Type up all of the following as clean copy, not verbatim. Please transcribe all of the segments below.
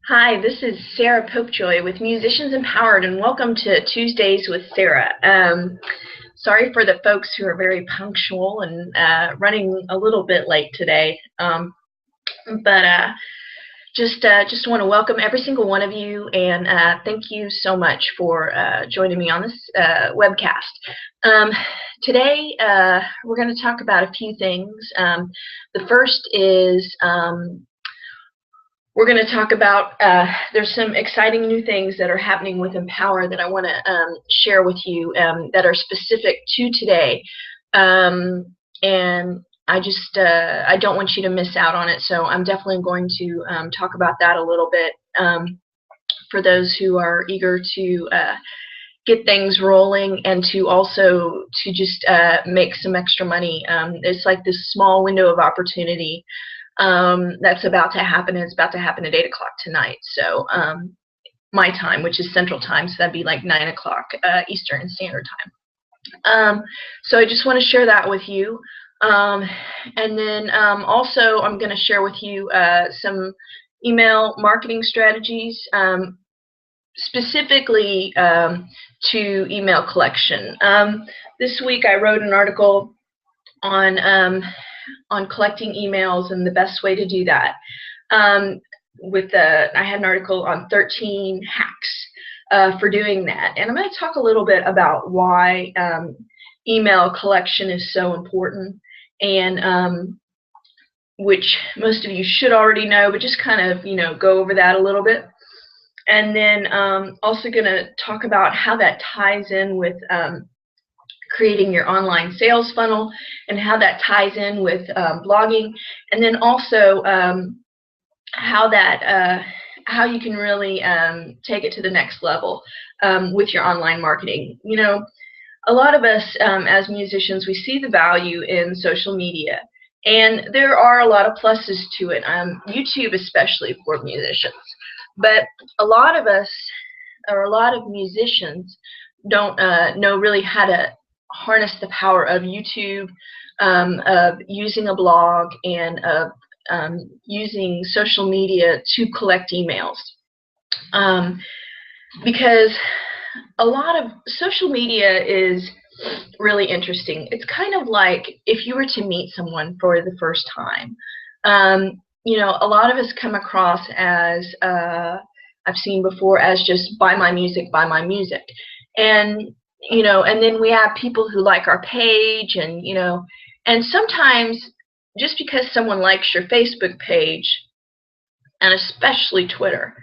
Hi, this is Sarah Popejoy with Musicians Empowered, and welcome to Tuesdays with Sarah. Sorry for the folks who are very punctual and running a little bit late today, but just want to welcome every single one of you, and thank you so much for joining me on this webcast. Today, we're going to talk about a few things. The first is we're going to talk about, there's some exciting new things that are happening with Empower that I want to share with you that are specific to today. And I don't want you to miss out on it, so I'm definitely going to talk about that a little bit for those who are eager to get things rolling and to also to just make some extra money. It's like this small window of opportunity that's about to happen, and it's about to happen at 8 o'clock tonight, so my time, which is Central Time, so that'd be like 9 o'clock Eastern Standard Time. So I just want to share that with you, and then also I'm going to share with you some email marketing strategies, specifically to email collection. This week I wrote an article on collecting emails and the best way to do that. I had an article on 13 hacks for doing that, and I'm going to talk a little bit about why email collection is so important, and which most of you should already know, but just kind of go over that a little bit. And then also going to talk about how that ties in with creating your online sales funnel, and how that ties in with blogging, and then also how you can really take it to the next level with your online marketing. A lot of us as musicians, we see the value in social media, and there are a lot of pluses to it, YouTube especially for musicians, but a lot of us, or a lot of musicians, don't know really how to harness the power of YouTube, of using a blog, and of using social media to collect emails. Because a lot of social media is really interesting. It's kind of like if you were to meet someone for the first time. A lot of us come across as, I've seen before, as just buy my music, and and then we have people who like our page, and sometimes just because someone likes your Facebook page, and especially Twitter,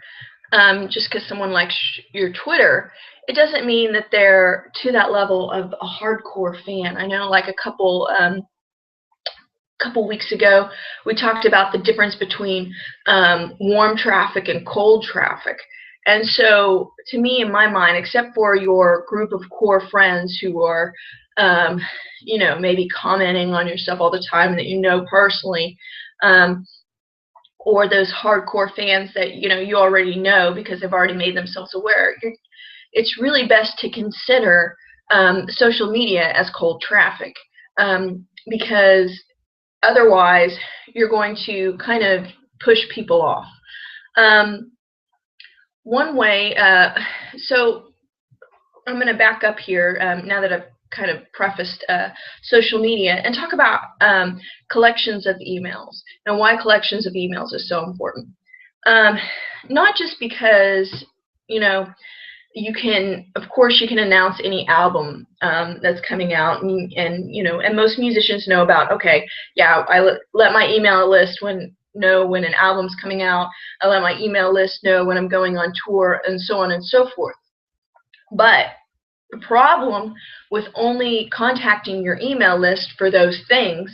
just because someone likes your Twitter, it doesn't mean that they're to that level of a hardcore fan. I know, like a couple weeks ago, we talked about the difference between warm traffic and cold traffic. And so, to me, in my mind, except for your group of core friends who are, maybe commenting on your stuff all the time that you know personally, or those hardcore fans that you already know because they've already made themselves aware, it's really best to consider social media as cold traffic, because otherwise you're going to kind of push people off. One way, so I'm going to back up here now that I've kind of prefaced social media, and talk about collections of emails, and why collections of emails is so important. Not just because, you can, of course, you can announce any album that's coming out, and most musicians know about, okay, yeah, I let my email list know when an album's coming out. I let my email list know when I'm going on tour, and so on and so forth. But the problem with only contacting your email list for those things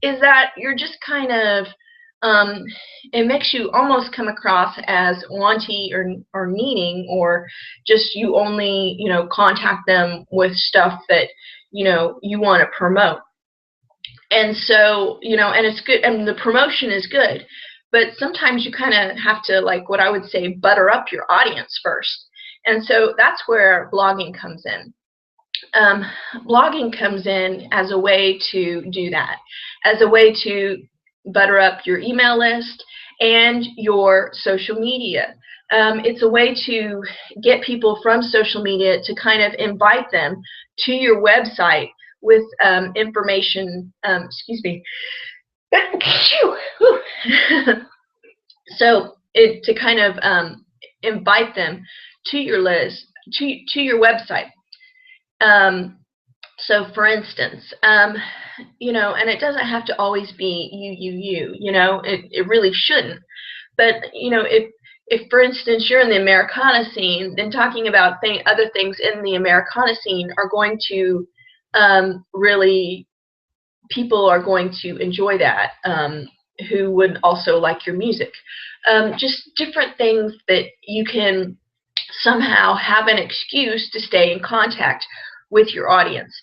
is that you're just kind of, it makes you almost come across as wanty or needing, or just you only contact them with stuff that you want to promote. And so, and it's good, and the promotion is good, but sometimes you kind of have to, like, what I would say, butter up your audience first. And so that's where blogging comes in. Blogging comes in as a way to do that, as a way to butter up your email list, and your social media. It's a way to get people from social media to kind of invite them to your website with information, excuse me, so to kind of invite them to your list, to your website. So for instance, you know, and it doesn't have to always be you know, it really shouldn't. But, you know, if for instance you're in the Americana scene, then talking about other things in the Americana scene are going to really, people are going to enjoy that, who would also like your music. Just different things that you can somehow have an excuse to stay in contact with your audience.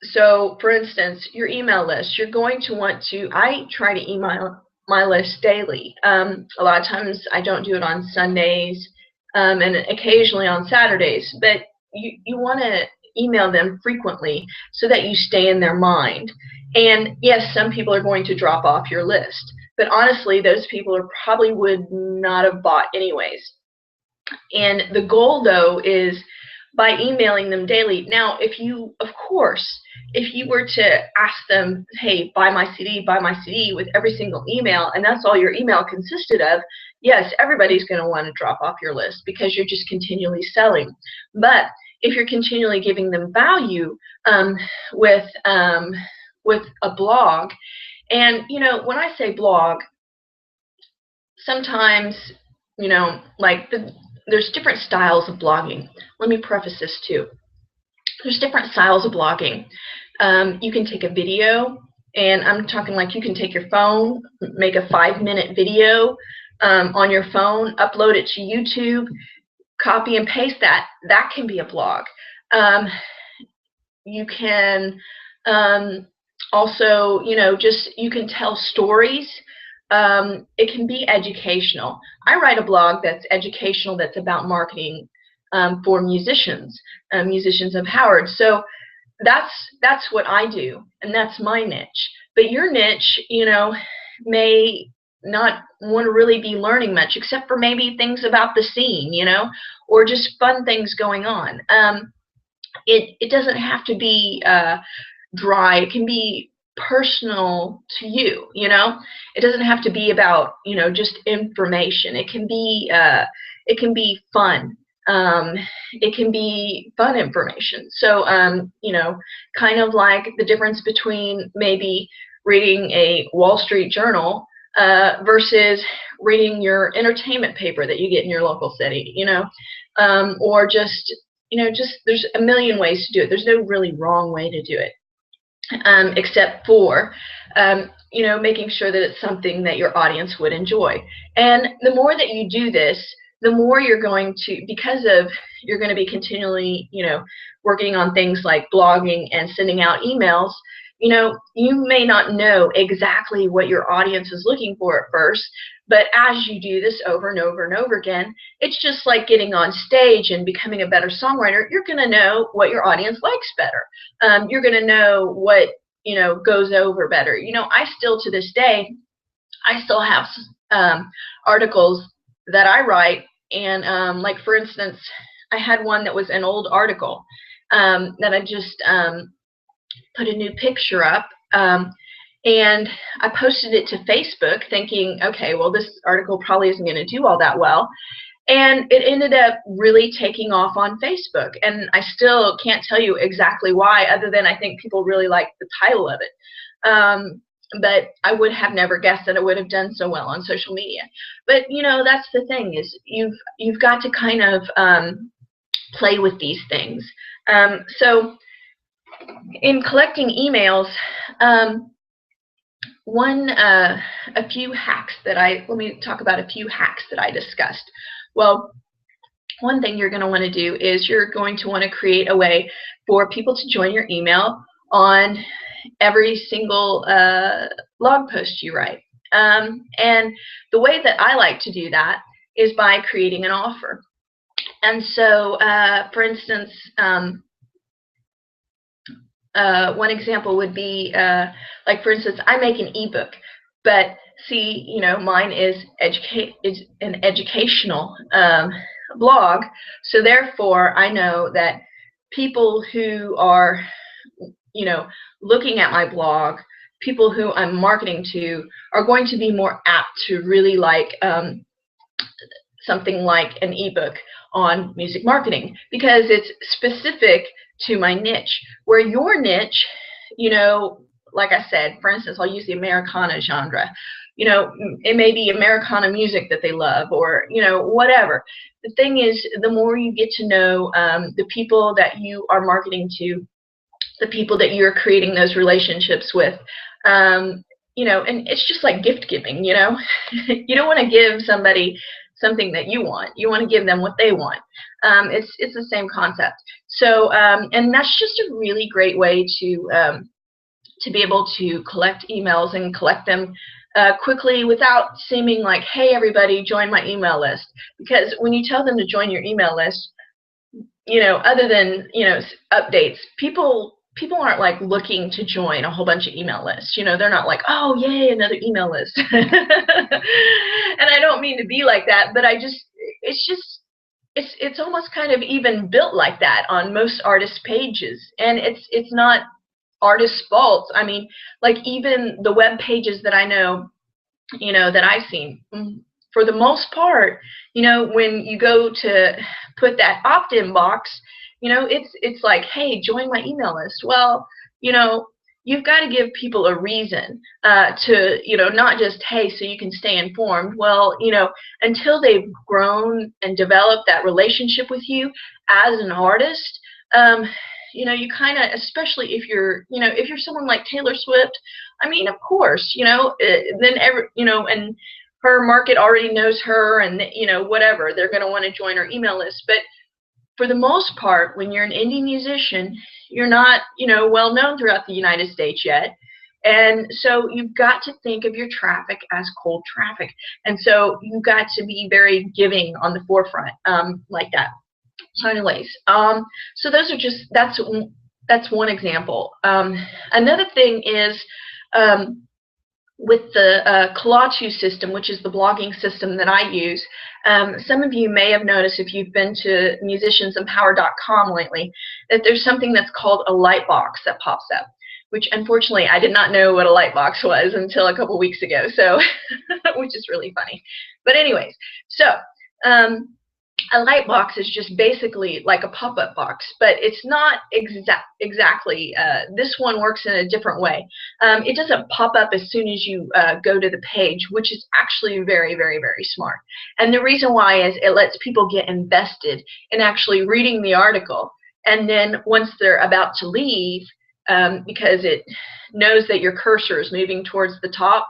So for instance, your email list, you're going to want to, I try to email my list daily. A lot of times I don't do it on Sundays, and occasionally on Saturdays, but you want to email them frequently so that you stay in their mind. And yes, some people are going to drop off your list, but honestly those people are probably would not have bought anyways. And the goal though is by emailing them daily. Now if you, of course, if you were to ask them, hey, buy my CD with every single email, and that's all your email consisted of, yes, everybody's going to want to drop off your list because you're just continually selling. But if you're continually giving them value with a blog, and you know, when I say blog, sometimes, you know, like there's different styles of blogging. Let me preface this too. There's different styles of blogging. You can take a video, and I'm talking like you can take your phone, make a 5-minute video on your phone, upload it to YouTube, copy and paste that. That can be a blog. You can also, you know, just you can tell stories. It can be educational. I write a blog that's educational, that's about marketing for musicians, musicians empowered. So that's what I do, and that's my niche. But your niche, you know, may not want to really be learning much, except for maybe things about the scene, you know, or just fun things going on. It doesn't have to be dry. It can be personal to you, you know. It doesn't have to be about, you know, just information. It can be fun. It can be fun information. So you know, kind of like the difference between maybe reading a Wall Street Journal versus reading your entertainment paper that you get in your local city, you know, or just, you know, just there's a million ways to do it. There's no really wrong way to do it. Except for, you know, making sure that it's something that your audience would enjoy. And the more that you do this, the more you're going to, because of, you're going to be continually, you know, working on things like blogging and sending out emails, you know, you may not know exactly what your audience is looking for at first, but as you do this over and over and over again, it's just like getting on stage and becoming a better songwriter. You're going to know what your audience likes better. You're going to know what, you know, goes over better. You know, I still, to this day, I still have articles that I write, and like for instance, I had one that was an old article that I just put a new picture up, and I posted it to Facebook thinking, okay, well, this article probably isn't going to do all that well, and it ended up really taking off on Facebook, and I still can't tell you exactly why, other than I think people really liked the title of it. But I would have never guessed that it would have done so well on social media. But you know, that's the thing, is you've got to kind of play with these things. So in collecting emails, a few hacks that let me talk about a few hacks that I discussed. Well, one thing you're going to want to do is you're going to want to create a way for people to join your email on every single blog post you write. And the way that I like to do that is by creating an offer. And so, for instance, one example would be, like for instance, I make an ebook, But see, mine is an educational blog, so therefore I know that people who are, looking at my blog, people who I'm marketing to, are going to be more apt to really like something like an ebook on music marketing, because it's specific to my niche. Where your niche, like I said, for instance, I'll use the Americana genre. It may be Americana music that they love, or whatever. The thing is, the more you get to know the people that you are marketing to, the people that you're creating those relationships with, and it's just like gift giving. You don't want to give somebody something that you want. You want to give them what they want. It's the same concept. So and that's just a really great way to be able to collect emails and collect them quickly without seeming like, hey, everybody, join my email list. Because when you tell them to join your email list, other than updates, people aren't like looking to join a whole bunch of email lists. They're not like, oh yay, another email list. And I don't mean to be like that, but it's almost kind of even built like that on most artists' pages, and it's not artists' faults. I mean, like even the web pages that I know, that I've seen, for the most part, when you go to put that opt-in box, it's like, hey, join my email list. Well, you've got to give people a reason to, not just, hey, so you can stay informed. Well, until they've grown and developed that relationship with you as an artist, you kind of, especially if you're someone like Taylor Swift, I mean, of course, then and her market already knows her, and whatever, they're going to want to join her email list. But for the most part, when you're an indie musician, you're not, well known throughout the United States yet. And so you've got to think of your traffic as cold traffic. And so you've got to be very giving on the forefront, like that. So anyways, so those are just, that's one example. Another thing is, with the Tues system, which is the blogging system that I use, some of you may have noticed, if you've been to musiciansempower.com lately, that there's something that's called a light box that pops up, which unfortunately I did not know what a light box was until a couple weeks ago, so which is really funny. But anyways, so a light box is just basically like a pop-up box, but it's not exactly. This one works in a different way. It doesn't pop up as soon as you go to the page, which is actually very, very, very smart. And the reason why is it lets people get invested in actually reading the article, and then once they're about to leave, because it knows that your cursor is moving towards the top,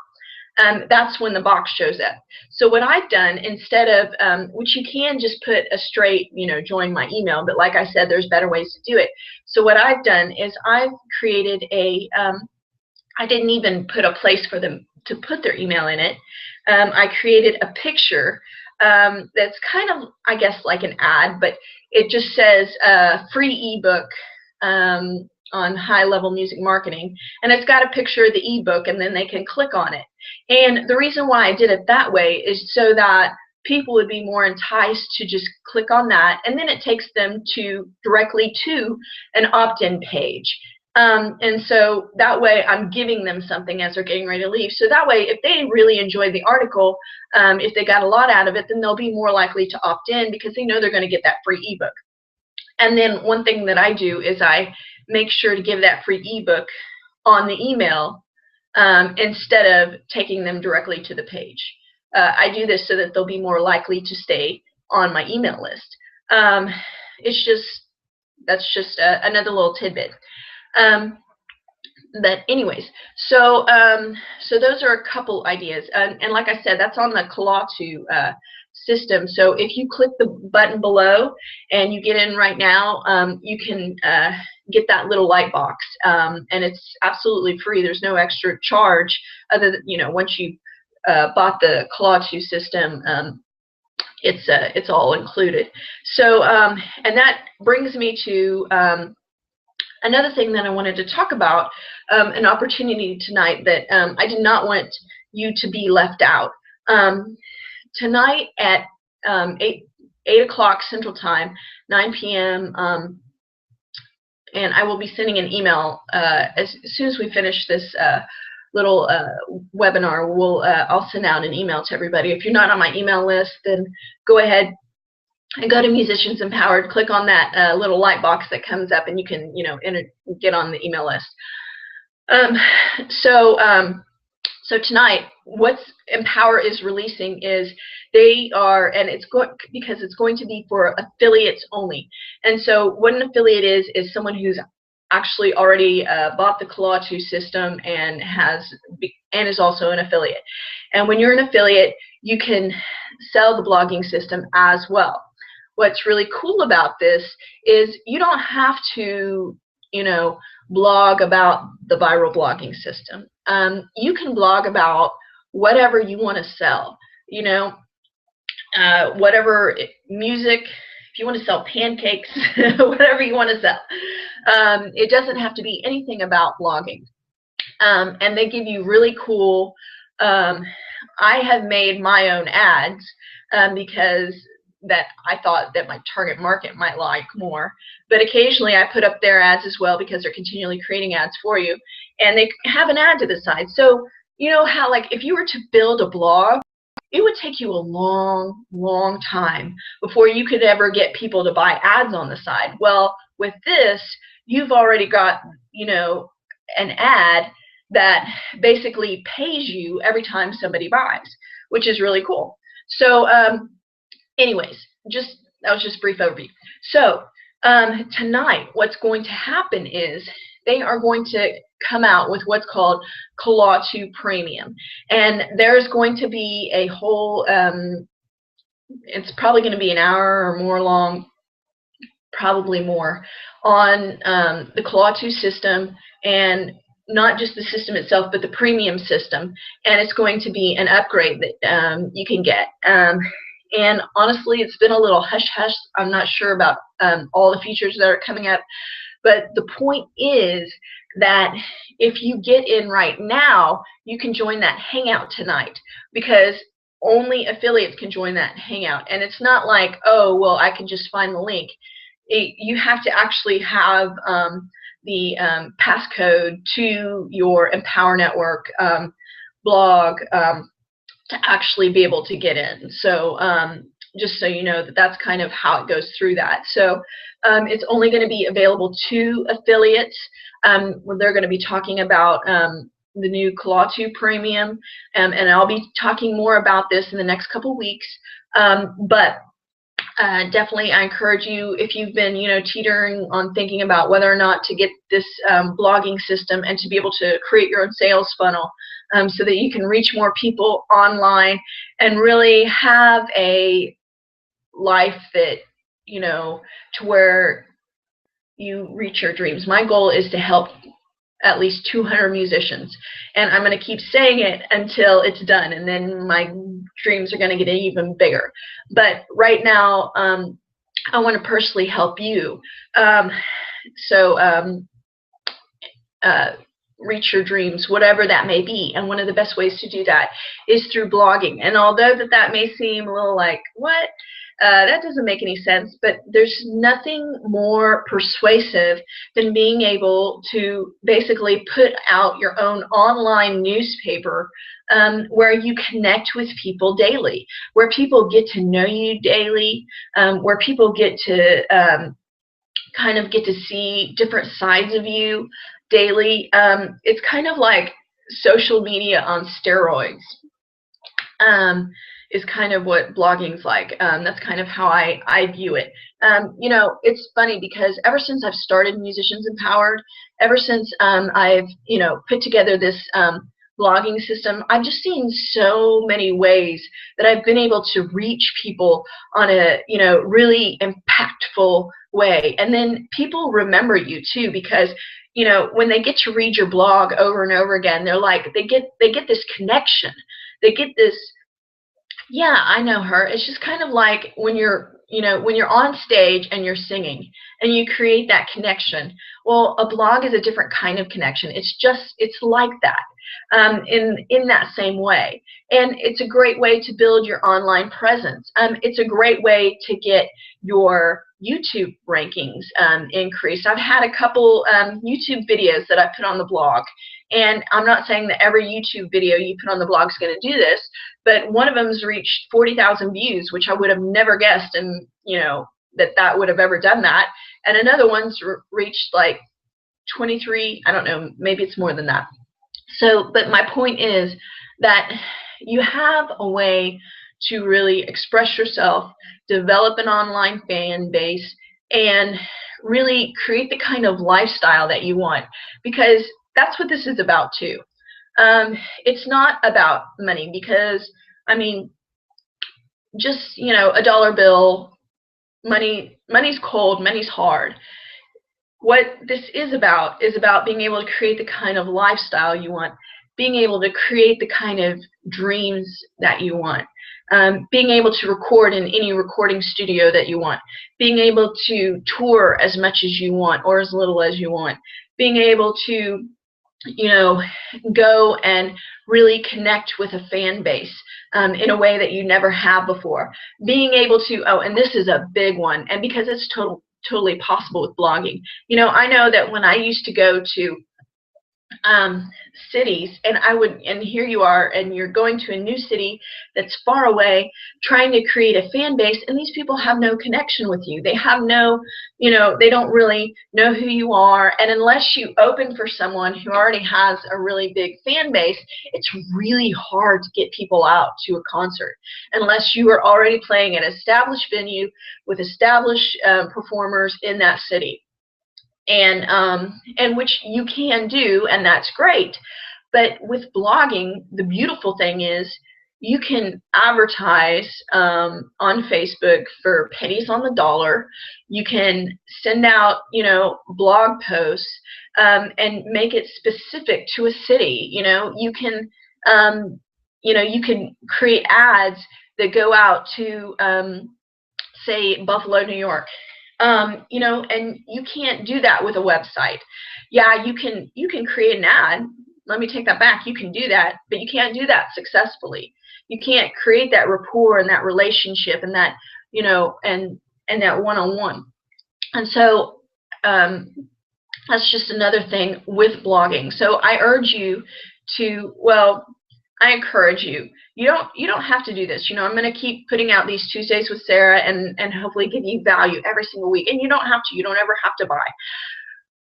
that's when the box shows up. So what I've done, instead of, which you can just put a straight, join my email, but like I said, there's better ways to do it. So what I've done is I've created a, I didn't even put a place for them to put their email in it. I created a picture that's kind of, I guess, like an ad, but it just says free ebook on high-level music marketing, and it's got a picture of the ebook, and then they can click on it. And the reason why I did it that way is so that people would be more enticed to just click on that, and then it takes them directly to an opt-in page. And so that way I'm giving them something as they're getting ready to leave. So that way, if they really enjoyed the article, if they got a lot out of it, then they'll be more likely to opt in because they know they're going to get that free ebook. And then one thing that I do is I make sure to give that free ebook on the email instead of taking them directly to the page. I do this so that they'll be more likely to stay on my email list. That's just another little tidbit. But anyways, so those are a couple ideas, and like I said, that's on the Tues system. So if you click the button below and you get in right now, you can get that little light box, and it's absolutely free. There's no extra charge other than, once you bought the Tues system, it's all included. So and that brings me to another thing that I wanted to talk about, an opportunity tonight that I did not want you to be left out. Tonight at 8 o'clock Central Time, 9 p.m., and I will be sending an email as soon as we finish this little webinar. I'll send out an email to everybody. If you're not on my email list, then go ahead and go to Musicians Empowered. Click on that little light box that comes up, and you can get on the email list. So tonight, what Empower is releasing is because it's going to be for affiliates only. And so what an affiliate is someone who's actually already bought the Tues system and is also an affiliate. And when you're an affiliate, you can sell the blogging system as well. What's really cool about this is you don't have to, blog about the viral blogging system. You can blog about whatever you want to sell. Whatever music, if you want to sell pancakes, whatever you want to sell. It doesn't have to be anything about blogging. And they give you really cool, I have made my own ads because that I thought that my target market might like more. But occasionally I put up their ads as well because they're continually creating ads for you. And they have an ad to the side. So you know how, like, if you were to build a blog, it would take you a long, long time before you could ever get people to buy ads on the side. Well, with this, you've already got, an ad that basically pays you every time somebody buys, which is really cool. So anyways, that was just a brief overview. So tonight, what's going to happen is they are going to come out with what's called Tues Premium. And there's going to be a whole, it's probably going to be an hour or more long, probably more, on the Tues system, and not just the system itself, but the premium system. And it's going to be an upgrade that you can get. And honestly, it's been a little hush-hush. I'm not sure about all the features that are coming up. But the point is that if you get in right now, you can join that hangout tonight, because only affiliates can join that hangout. And it's not like, oh, well, I can just find the link. You have to actually have the passcode to your Empower Network blog to actually be able to get in. So just so you know, that's kind of how it goes through that. So it's only going to be available to affiliates. They're going to be talking about the new Tues Premium, and I'll be talking more about this in the next couple weeks. But definitely, I encourage you, if you've been, teetering on thinking about whether or not to get this blogging system and to be able to create your own sales funnel so that you can reach more people online and really have a life that, to where you reach your dreams. My goal is to help at least 200 musicians, and I'm going to keep saying it until it's done, and then my dreams are going to get even bigger. But right now, I want to personally help you. Reach your dreams, whatever that may be. And one of the best ways to do that is through blogging. And although that may seem a little like, what? That doesn't make any sense, but there's nothing more persuasive than being able to basically put out your own online newspaper where you connect with people daily, where people get to know you daily, where people get to kind of get to see different sides of you daily. It's kind of like social media on steroids. Is kind of what blogging's like. That's kind of how I view it. It's funny because ever since I've started Musicians Empowered, ever since I've put together this blogging system, I've just seen so many ways that I've been able to reach people on a really impactful way. And then people remember you too, because when they get to read your blog over and over again, they're like, they get this connection. They get this, yeah, I know her. It's just kind of like when you're on stage and you're singing and you create that connection. Well, a blog is a different kind of connection. It's like that. in that same way. And it's a great way to build your online presence. It's a great way to get your YouTube rankings increased. I've had a couple YouTube videos that I put on the blog, and I'm not saying that every YouTube video you put on the blog is going to do this, but one of them's reached 40,000 views, which I would have never guessed, and that would have ever done that. And another one's reached like 23, I don't know, maybe it's more than that. So, but my point is that you have a way to really express yourself, develop an online fan base, and really create the kind of lifestyle that you want, because that's what this is about too. It's not about money, because I mean, just a dollar bill, money's cold, money's hard. What this is about being able to create the kind of lifestyle you want, being able to create the kind of dreams that you want, being able to record in any recording studio that you want, being able to tour as much as you want or as little as you want, being able to go and really connect with a fan base in a way that you never have before. Being able to, and this is a big one, and because it's totally possible with blogging. I know that when I used to go to cities, and here you are, and you're going to a new city that's far away, trying to create a fan base, and these people have no connection with you. They have no, they don't really know who you are, and unless you open for someone who already has a really big fan base, it's really hard to get people out to a concert unless you are already playing an established venue with established performers in that city. And which you can do, and that's great. But with blogging, the beautiful thing is you can advertise on Facebook for pennies on the dollar. You can send out, blog posts and make it specific to a city. You can, you can create ads that go out to, say, Buffalo, New York. And you can't do that with a website. Yeah, you can create an ad. Let me take that back. You can do that, but you can't do that successfully. You can't create that rapport and that relationship and that, and that one-on-one. And so that's just another thing with blogging. So I urge you to, I encourage you. You don't have to do this. I'm going to keep putting out these Tuesdays with Sarah and hopefully give you value every single week. And you don't have to. You don't ever have to buy.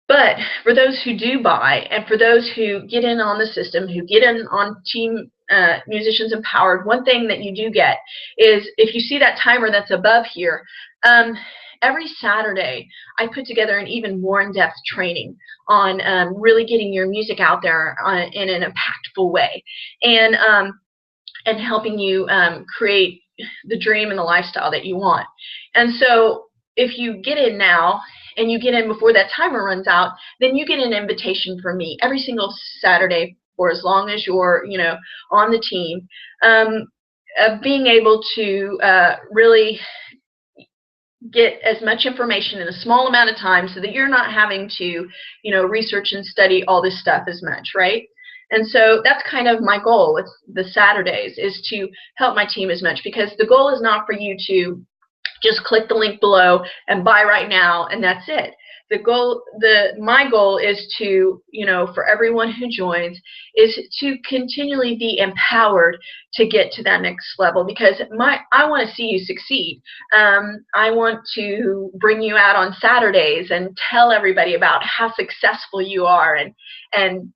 But for those who do buy, and for those who get in on the system, who get in on Team Musicians Empowered, one thing that you do get is, if you see that timer that's above here, every Saturday I put together an even more in-depth training on really getting your music out there in an impactful way, and helping you create the dream and the lifestyle that you want. And so if you get in now, and you get in before that timer runs out, then you get an invitation from me every single Saturday for as long as you're, on the team, of being able to really get as much information in a small amount of time, so that you're not having to, research and study all this stuff as much, right? And so that's kind of my goal with the Saturdays, is to help my team as much, because the goal is not for you to just click the link below and buy right now and that's it. My goal is to, for everyone who joins, is to continually be empowered to get to that next level, because I want to see you succeed. I want to bring you out on Saturdays and tell everybody about how successful you are, and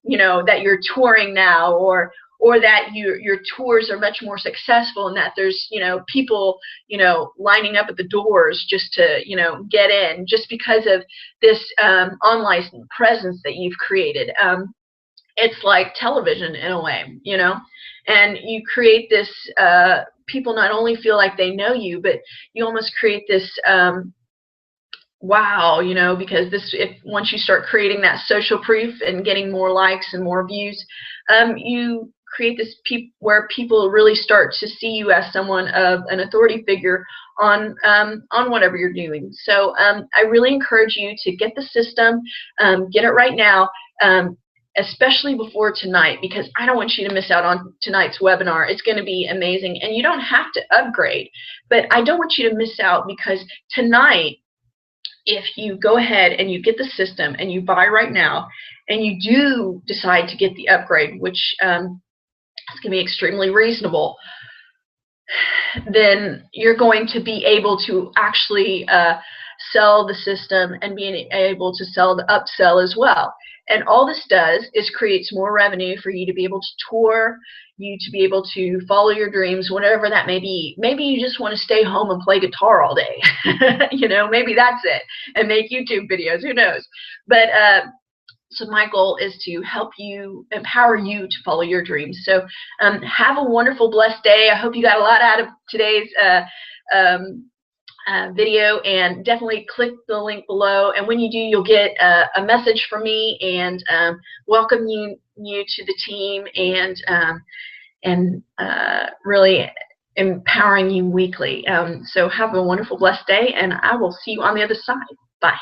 that you're touring now, or that your tours are much more successful, and that there's people lining up at the doors just to get in, just because of this online presence that you've created. It's like television in a way, and you create this, people not only feel like they know you, but you almost create this wow, because once you start creating that social proof and getting more likes and more views, you create this where people really start to see you as someone of an authority figure on whatever you're doing. So I really encourage you to get the system, get it right now. especially before tonight, because I don't want you to miss out on tonight's webinar. It's going to be amazing, and you don't have to upgrade, but I don't want you to miss out, because tonight, if you go ahead and you get the system and you buy right now and you do decide to get the upgrade, which is going to be extremely reasonable, then you're going to be able to actually sell the system and being able to sell the upsell as well. And all this does is creates more revenue for you to be able to tour, you to be able to follow your dreams, whatever that may be. Maybe you just want to stay home and play guitar all day. You know, maybe that's it, and make YouTube videos. Who knows? But so my goal is to help you, empower you to follow your dreams. So have a wonderful, blessed day. I hope you got a lot out of today's video, and definitely click the link below, and when you do, you'll get a message from me, and welcome you to the team, and really empowering you weekly. So have a wonderful, blessed day, and I will see you on the other side. Bye.